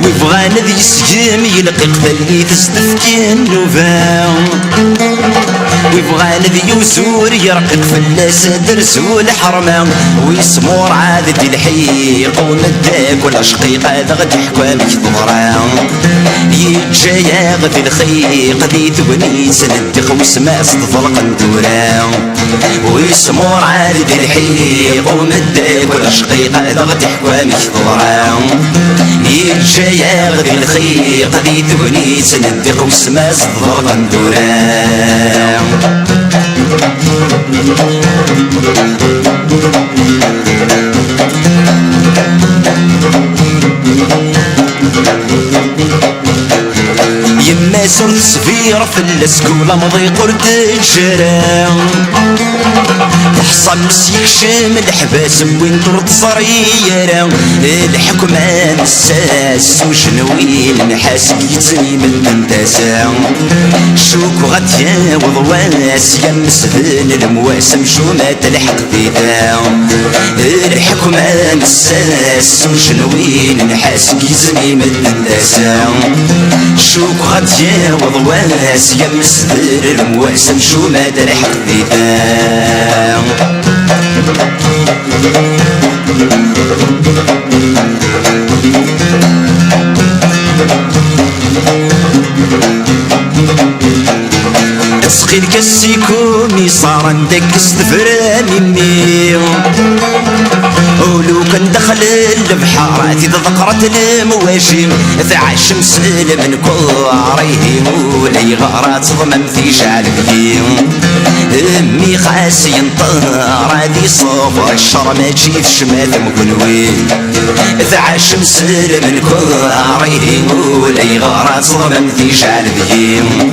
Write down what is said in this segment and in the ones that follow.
ويبغى نذي يسجم يلقي قتلي تستفكي النوفا ويبغى نذي يوسور يرقق فلاس درسو الحرمة ويسمور عاد دي الحيق ونداك ولا شقيق هذا غد يحكوا بك ضرا يتجايا غدي الخيق دي تبني سندق وسما صدفلق ندورا ويسمور عاد دي الحيق ونداك ولا شقيق هذا غد يحكوا بك ضرا يتجايا غدي الخيق دي تبني سندق وسما صدفلق ندورا يما سرت سفيرة في السكولة مضي قرد الجرا تحصل مسيك شام الحباس وين طرد صريرة الحكمة نساس وشنوين نحاس يتزني من التنتاسا شوك غطيا وضواس يا مسدن المواسم شو ما تلحق فيها الحكمة نساس وشنوين نحاس يتزني من التنتاسا شوك غطيا وضواس يا مسدن المواسم شو ما تلحق فيها تسقي الكسيكومي صار عندك استفرا مني ولو كان دخل البحارات إذا ذكرت المواشم ذع الشمس من كوريه ولي غارات ضمن في شعل بيهم امي خاسي ينطر هادي صوب الشر ما تجيب شمال مكنوي ذع الشمس من كوريه ولي غارات ضمن في شعل بيهم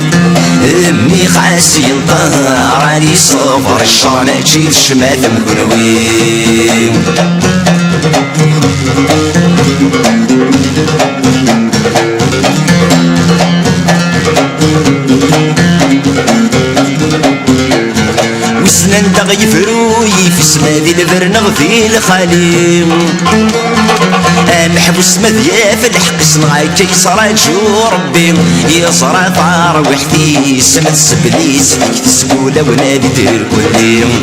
امي خاسي ينطر هادي صوب الشر ما تجيب شمال مكنوي وسنان دغي فروي في سمادي الفرنغ في الخليم محبوس مذيا في الحق صنعي كيصرا جو ربي يصرا طار وحدي سمت سبليس فيك تسقولة ونادي دير كليم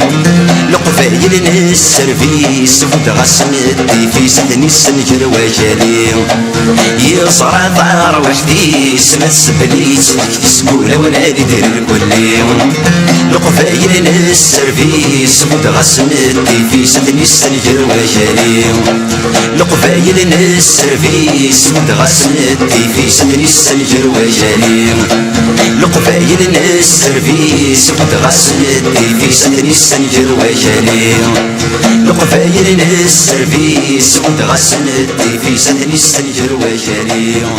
لقفايل السرفيس ودغا سمتي في سدني السنجر وجاليم يصرا طار وحدي سمت سبليس فيك تسقولة ونادي دير كليم لقفايل السرفيس ودغا سمتي في سدني السنجر وجاليم لقفايل السرفيس ودغا سمتي في سدني السنجر وجاليم لقفايل السرفيس ودغا سمتي في سدني السنجر وجاليم لقفايل السرفيس ودغا سمتي في سدني السنجر وجاليم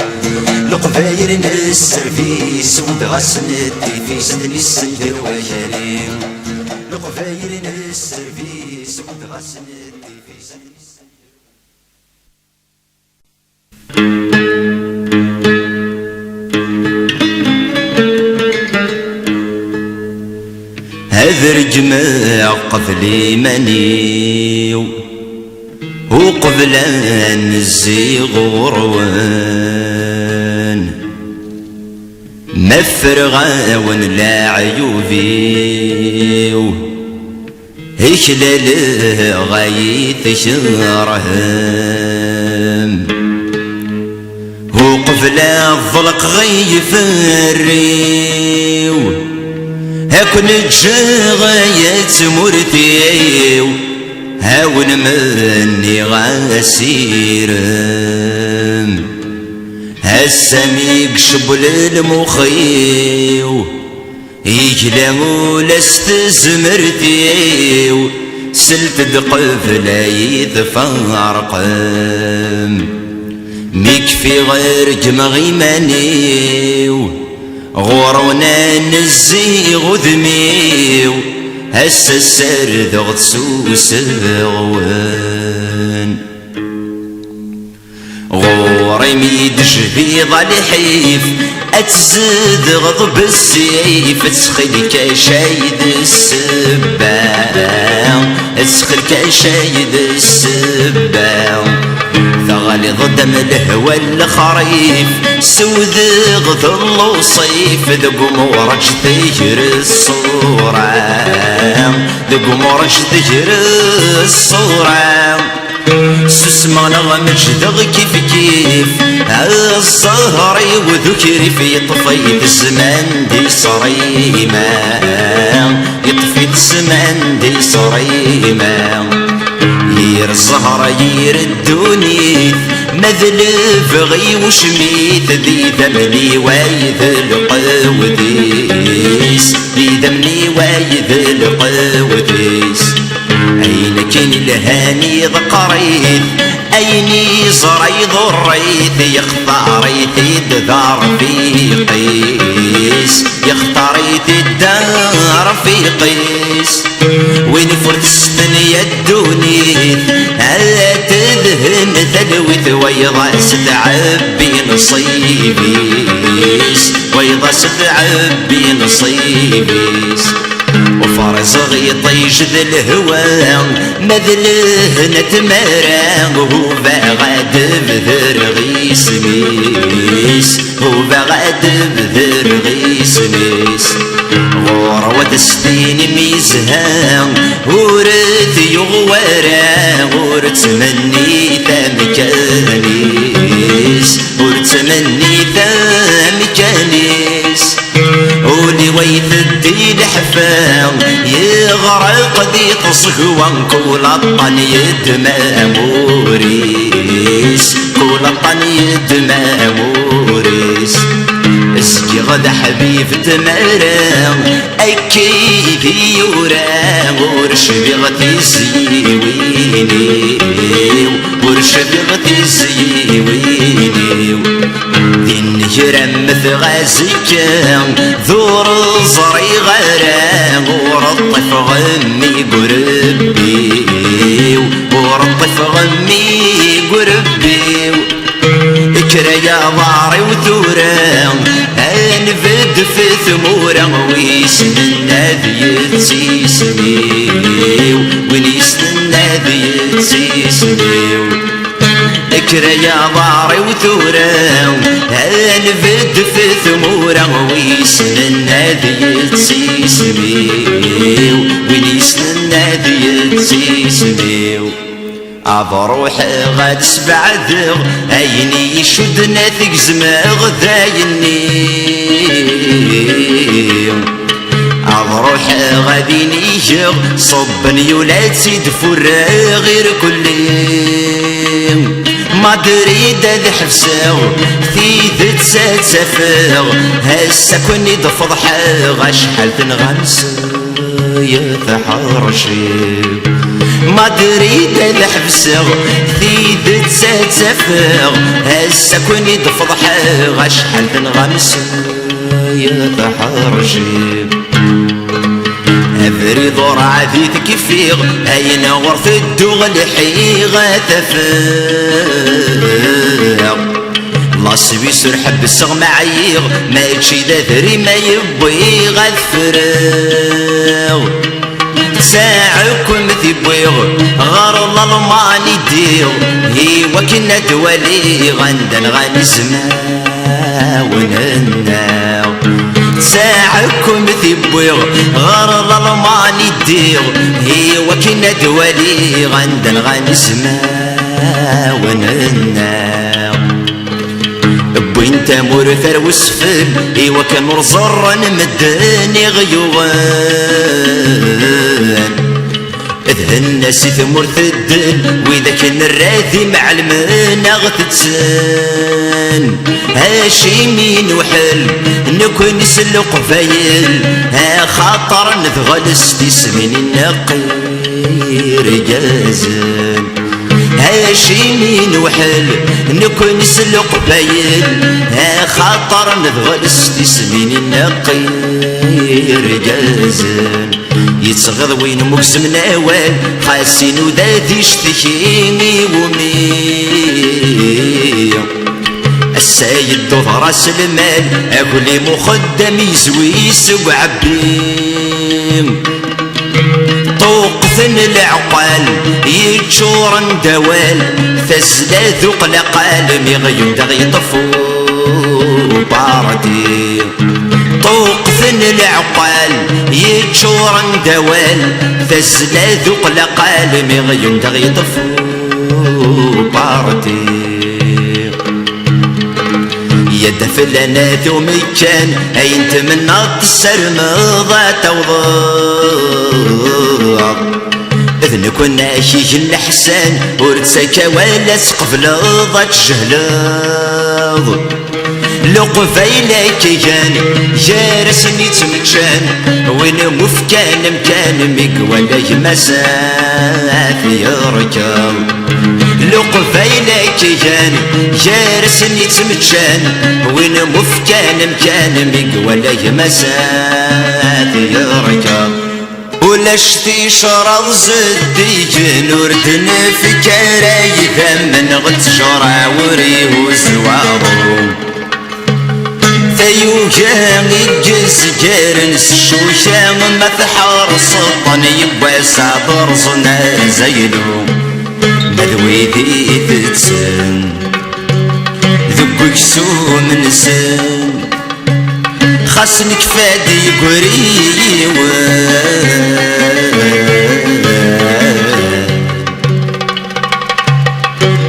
لقفايل السرفيس ودغا سمتي في سدني السنجر وجاليم لقفايل السرفيس ودغا سمتي في سدني هذا رجمع قبل منيو وقبل أن الزيغ غروان مفرغا ونلا عيوبيو هشلال غايت شرهم وقفل الظلق غيف الريو هكون الجغايات مرتيو هاون مني غاسيرم هالسميق شبل المخيو يجلمو لاستزمرتيو سلت دقفل يتفارقم ميكفي غير جمغي مانيو غورونا نزي غذميو هسا السرد غتسوس غوان غوري ميدش في ضلحيف اتزد غضب السيف تسخلك شايد السباع تسخلك شايد السباع اللي ضد من الهوى الخريف سود غضل وصيف ذق مورج تجر الصورة ذق مورج تجر الصورة سسما نغمج دغ كيف كيف الزهري وذكري في طفيت الزمان دي صريمة يطفي الزمان دي صريمة يير الزهرة يير الدوني مذلف غي وشميت ذي دمني وايد القوديس ذي دمني وايد القوديس أين كان الهاني ذقريت أيني زريض الريث يختاريت الدار في قيس يختاريت الدار في قيس وين فرتستن يدوني ألا تذهن ثلوث ويضا ستعبي نصيبيس ويضا ستعبي نصيبيس وفارس غيطيش ذا الهوى مذله نتمران وهو باغاد بذر غيس ميس هو باغاد بذر غيس ميس غور ودستين ميزها ورث يغورا ورث مني ثمكانيس ورث مني ثمكانيس ولي ويث الدين حفاظ يغرق ذي تصهوان كل الطن يدمى موريس كل الطن يدمى موريس اسقي غدا حبيب تمارا اكيد يورا ورش بغتي زيويني ورش بغتي زيويني دين جرمث غازيكا ذور زري غرا ورطف غمي قربي ورطف غمي قربي اكرا يا ضاري وثورا انفد في ثمورا ويسنى ذي تسيسني ويسنى ذي تسيسني اكرا يا ضاري وثورا انفد في ثمورا ويسنى ذي تسيسني ويسنى ذي تسيسني أضروح غاد سبعذغ أيني يشدنا تقزم غذايني أضروح غاديني يجغ صبن يولاد سيد فرا غير كلي ما دريد ذي حفساغ ثيذ تسافاغ هسا كوني دفضحا غشحال تنغمس يا ثحرشي ما دريد الحبسغ ثيد تسافغ هسا كوني دفضحا غشحال تنغمس يا ثحرشي أفري ضر عذيت كفيغ أين غرف الدوغ الحيغة تفاغ الله سبي سرحب السغ معيغ ما يتشي ذري ما يبغي غذفراغ ساعكم ثبويغ غار الله الماني ديغ هي وكنا دوالي غندن غنزما ونناو ساعكم ثبويغ غار الله الماني ديغ هي وكنا دوالي غندن غنزما ونناو وانت مرثر وسفل ايوا كان مرزر نمدني غيوان الناس ثمر ثدل واذا كان الراثي مع المناغ تتسان هاشي مين وحل نكون نسلق فايل ها خاطر نذغل استسمين النقير جازن هاشي مين وحل نكون نسلق فايل ها خاطر نذغل استسمين النقير جازن يتصغض وين مقسم ناوال حاسين وذاتي اشتكيني ومي السيد ظهر سلمان اقولي مخدم يزوي سوى عبيم طوق ثن العقال يتشورن دوال فزلا ذوق لقال مغيب دغي طفو باردي طوق ثن العقال يتشورن دوال فزلا ذوق لقال مغيب دغي طفو باردي يد فلنا ذو مكان اين تمنى السرمضة توضع إذن كنا شيج الحسان ورتساكا ولا سقف لضا تجهلاض لقفايلا كيان جارسني تمكان وين مفكان مكان مقوالا يمساف يركب لقفايلا كيان جارسني تمكان وين مفكان مكان مقوالا يمساف يركب ولا شتي شرط زديجن وردن في كراي ثمن غد شرع وريه وزوارو ثيوجان يجز جارنس الشوشان ما تحار سلطان يبوى صابر صنار زينو مذويدي تتسن ذبك سوم نسن خاصنك فادي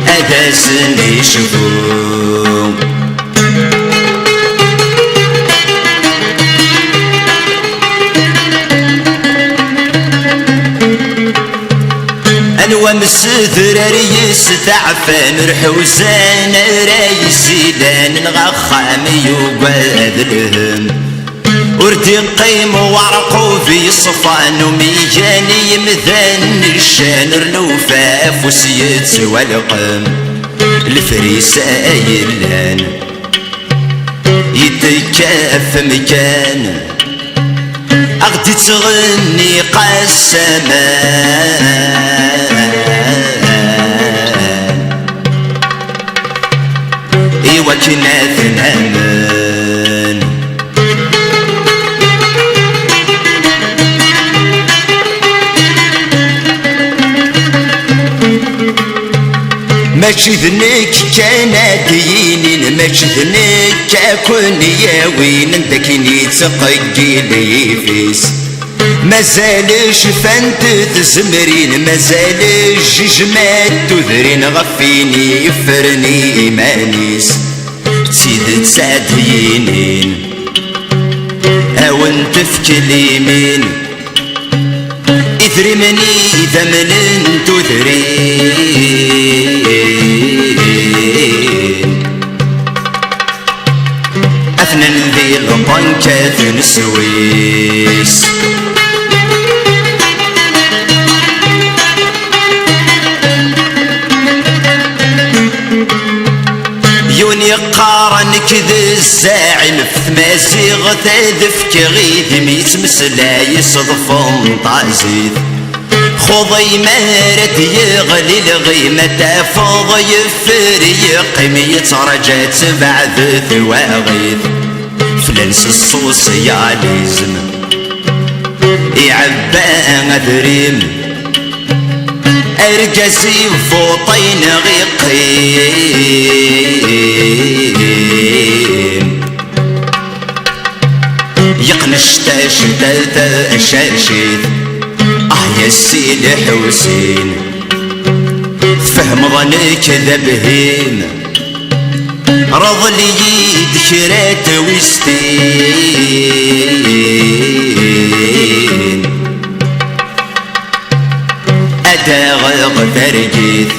هذا سني شفوم أنوى مسثر ريس ثعفان رحوسان رايسيدان نغخامي وقاد الهم وردي قيم وعرقو في صفان وميجاني مثان الشان رنوفاف وسيت والقم الفريسة يلان يتكاف مكان أغدي تغني قسمان إيوا كنا ثنامان ماشي ذنك كانت ينين ماشي ذنك كاكون يا وين ندكني تقيل يفيس مازالش فانت تزمرين مازالش جمال تذرين غفيني يفرني إيمانيس تسيد تسعد ينين أو انت في اليمين إثري مني ثمن تذرين أثنى ذي البنكات نسويس يوني قارنك ذي الزاعم في مازيغ تذفك غيث ميت مسلاي صدفون طازيث خوضي مارد يغلي الغيمة تافض يفريق يترجات بعد ثواغيث فلنس السوسياليزم يعبان ذريم أرجسي فوطين غيقيم يقنش تاشتات أشاشيث يا سيدي حسين فهم ظنك ذا بهيم رض لي ذكرات وستين أداغ ثرجيث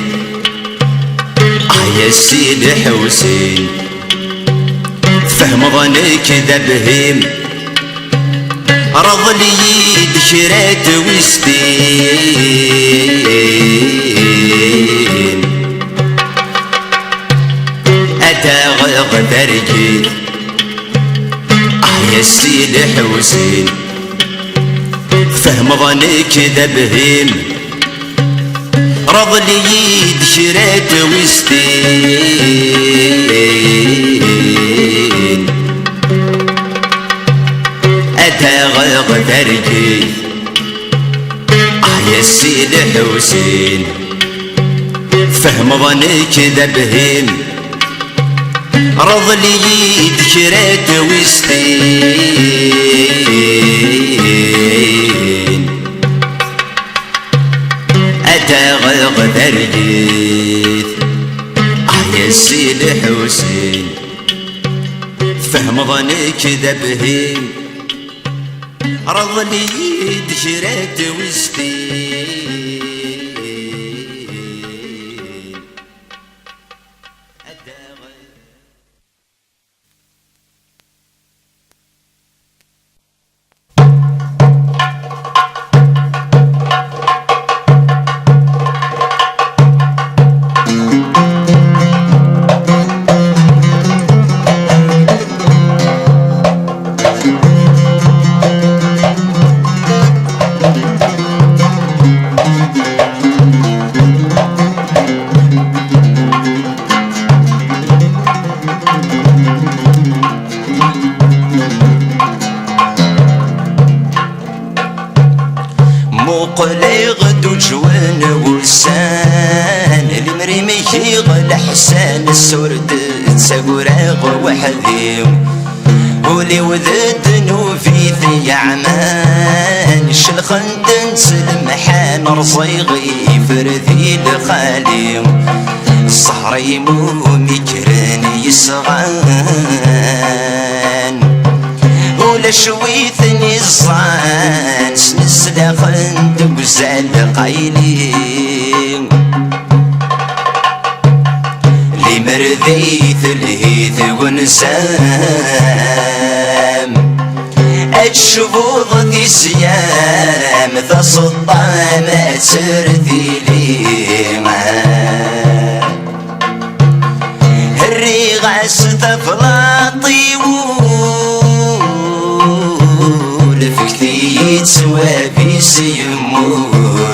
يا سيدي حسين فهم ظنك ذا بهيم رض لي ذكرات وستين أداغ ثرجيث يا سيدي حسين فهم ظنك ذا بهيم رض لي ذكرات وستين أداغ ثرجيث يا سيدي حسين فهم ظنك ذا بهيم رض لي ذكرات وسطين أتغغ ذريث يا سيدي حسين فهم ظنك ذا بهيم رض لي ذكرات وسطين مقلي غدو جوان وسان المريمي يغل حسان السورد تساقراغ وحذيو ولي وذدنو في ذي عمان شلخن تنسلم حان رصيغي فرذي لخاليو الصحري مو مكران يسغان ولا شويث نزان سنسلا خندق وزال قايلين لي مرذيث الهيث ونسام الشبوض دي سيام ذا سلطان سرثي ليما الريغاس تفلاطي فكتي تسوابي سيموذا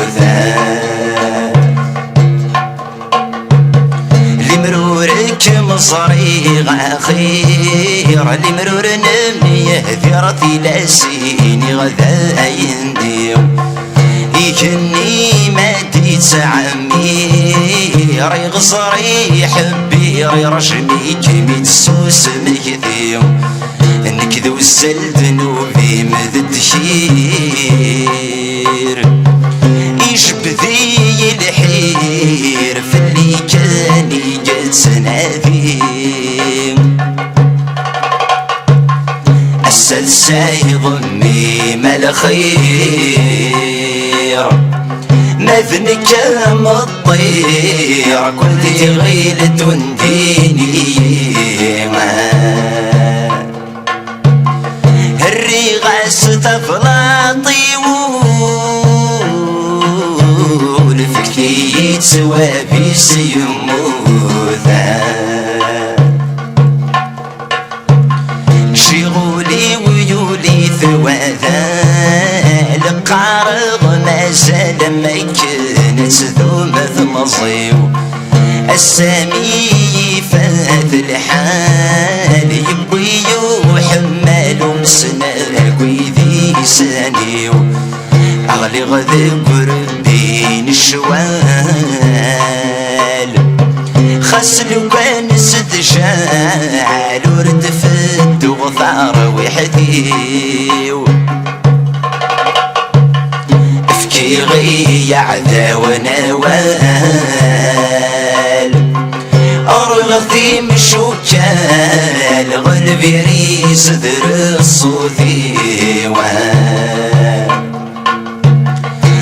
لمرورك مصريغ خير لمرور نميه ذرتي لاسيني غدا ينديو يكني ما تتعمي ري غصري حبي ري رشمي كمي تسوس مكثيو نكذو السل ذنوبي مذد خير يشبذي الحير في اللي كان يجلس نادي السلساي ضمي مال خير مذنك مطير كل غيلة ديني الريغاس تفلاطي والفكي يتسوابي سيموذا شغولي ويولي ثواذا القارغ ما زال ما كانت ذومة مصيو السامي فات الحال يبوي وحمال مسناك ويذي سانيو أغلي غذي قربين الشوال خسلو كان ست شعال ورد فد وغثار وحديو افكي غي عذا ونوال أرغثي مشوكال غلبي ريس ذر الصوثي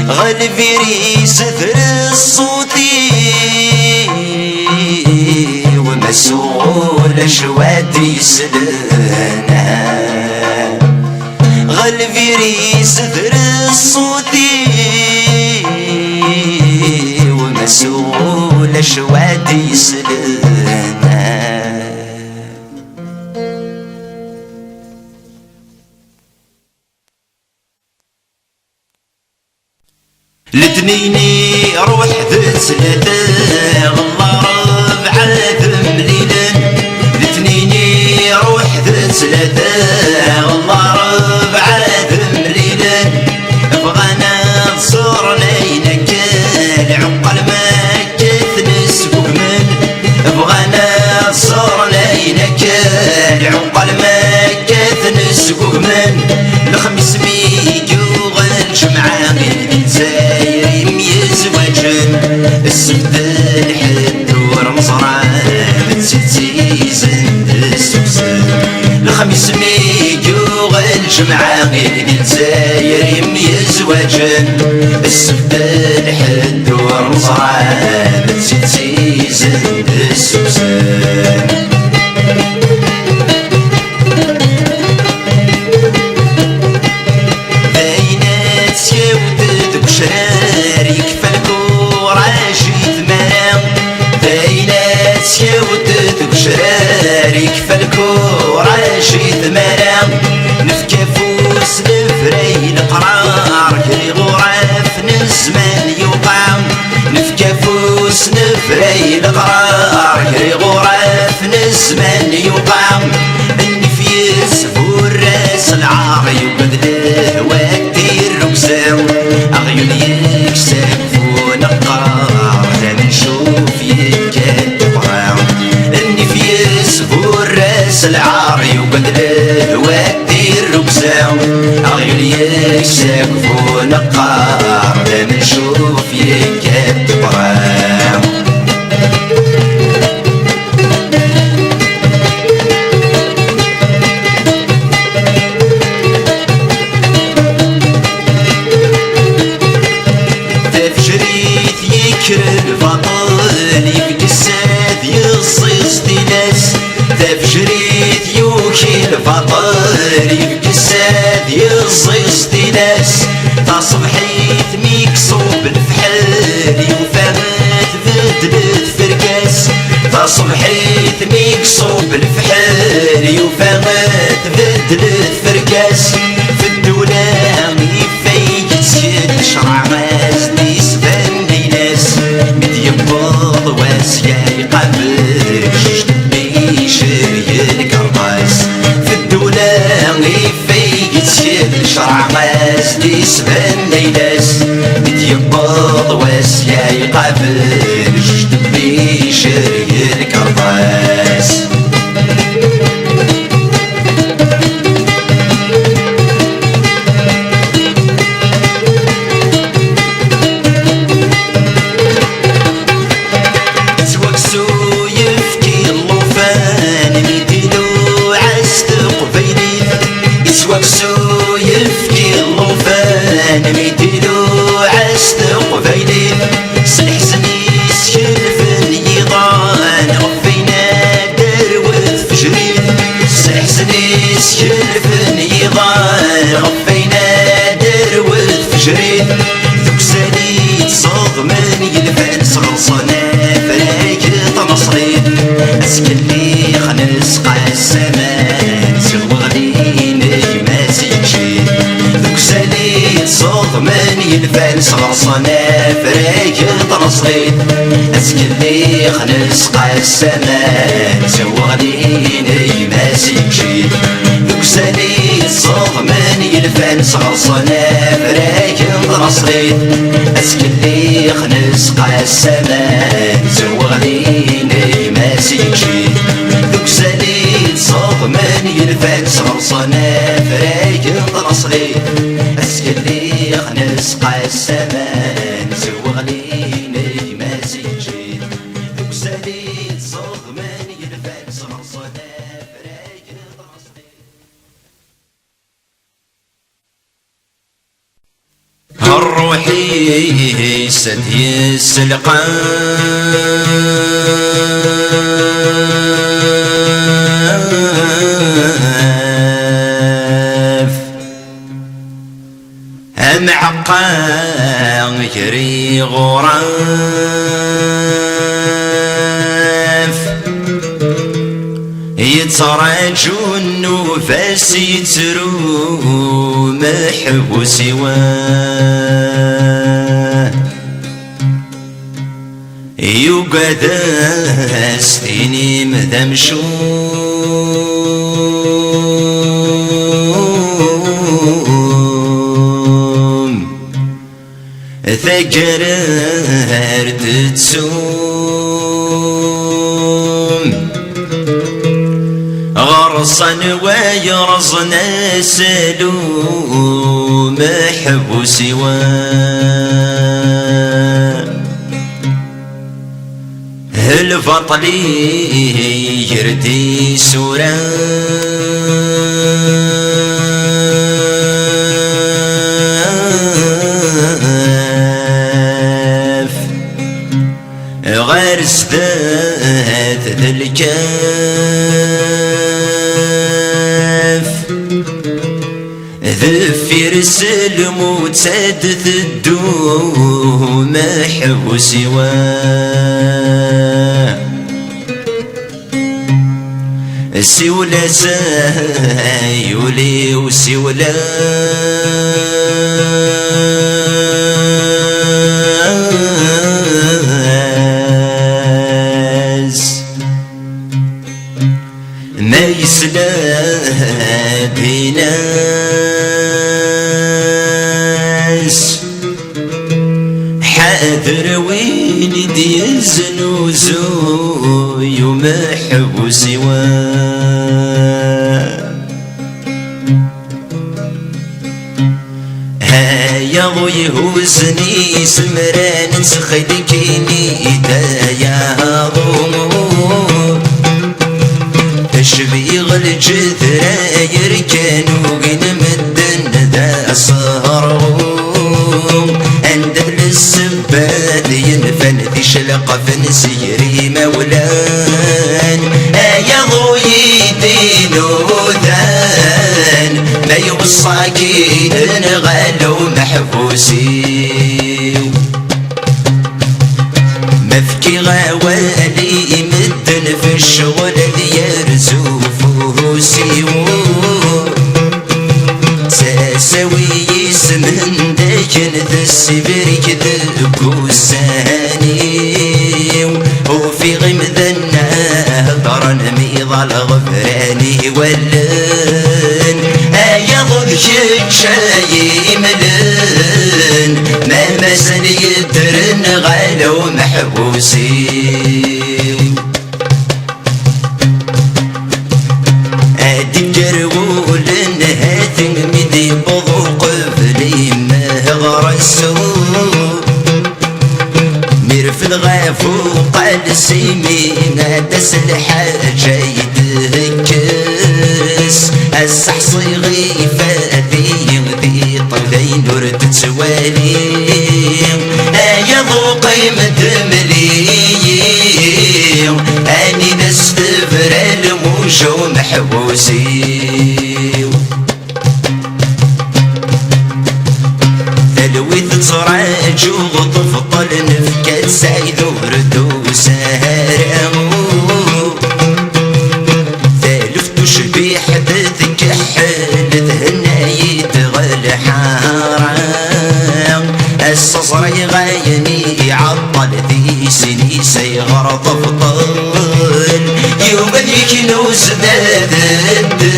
غلبي ريس ذر الصوثي ومسؤول شوادي سلنا غلبي ريس ذر الصوثي ومسؤول شوادي سلنا لتنيني روح ذسلته غلا ربع ذمليلا لتنيني روح ذسلته غلا ربع ذمليلا بغانا تصور ليلا معاغي الجزاير يزواجن السبت الحد ورمصران تزيزن السوسن باينات سيودد بشرار يكفى الكورة جيت مرام باينات سيودد بشرار يكفى الكورة جيت مرام نفكى فوس نفري القرار كري غرف نزمان يوقع نفكى فوس نفري القرار كري غرف نزمان يوقع اني في سفور راس العار يبدله ودير ركسام اغيون يكسفون القرار ثاني نشوف يكتبها اني في سفور راس العار يبدله ودير ركسام اغيون يكسفون القرار ثاني نشوف يكتبها البطل يفقساد يصيص تناس تفجريت يوكي البطل يفقساد يصيص تناس تصبحيت ميكسوب الفحال يوفامت بدلت فرقاس تصبحيت ميكسوب الفحال يوفامت بدلت فرقاس في الدولة يفيق تسيد شرع ماز ديسبان يبض واسيا يقبل بيشر الكرباس في الدولة يفيق تسيد شرع ماز ديسبان ليلاس يبض واسيا يقبل بيشر الكرباس وكسو يفكي اللوفان ميتيلو عست قبيلين سلحسنيس يلفن يضان غفينا دروث فجرين سلحسنيس يلفن يضان غفينا دروث فجرين ذوك ساليت صوغ من يلفن صغرصنا فراك تنصرين اسكلي خنس قاسمان سغوغلين صوت من يلفن صغرصنا فريق تنصرين اسكلي خنس قاسمان سوغلين يماسك شيد ذوك ساليت صوت من يلفن صغرصنا فريق تنصرين اسكلي خنس قاسمان سوغلين يماسك شيد ذوك ساليت صوت من يلفن صغرصنا فريق تنصرين اسكلي خنس قاسمان سوغلين يماسك جيد ذوك ساليت صوغ من يلفن صغرصنا فريق تنصرين الروحي سدي السلقان معقا يجري غراف يتراجو النفاس يترو محبوس سواه يقعد استيني مذمشو ثقرر تتسوم غرصا ويرصنا سلوم محبوس الفطلي يردي سوران ذا الكاف ذفير الموت سادت الدوم حب سواه سولا سايولي وسولا ما يسلا بناس حاذر وين يزن وزوي وما حب سواه هيا ضوي هوزني سمران نسخدكيني يا ضمور تشبيغ الجثرة يركن وقن مدن ذا صهرهم عنده للسبات ينفن ذي شلق فنسيري مولان يا ضوي دين وذان ما يوصاكين غالوا محبوسي مفكي غوالي مدن في الشغل ذي يرزوفه سيوه ساسوي يسمن داكن ذا السبريك ذا وفي غمذنا هضرا ميضا الغفراني ولن يضذ شاي ملن ما مسن يدرن غالو محبوسي تجرول هاتم مدي بضوق فلي ما غرسو مرفد غافو قال سيمين دس الحاجة يدهكس السحصي غيفاتي ذي طلين ورد تسوالي يا ذوقي مدملي اني نستفر الموجو محبوسي ثلويث صراج وطفطل نفكت سعيد وردو سهرمو ثالث تشبيح تذكحل ذهنا يتغل حارم الصصري غايني عطل ذي سني سيغر طفطل يوم ذيك نوز دادل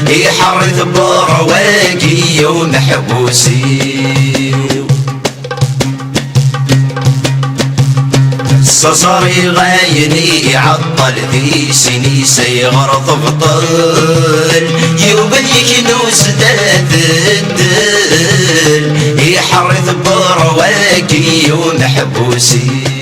يحرث برواقي يوم محبوسي الصصري غايني عطل ذي سني سيغر طفطل يوم ذيك نوز دادل يحرث برواقي يوم محبوسي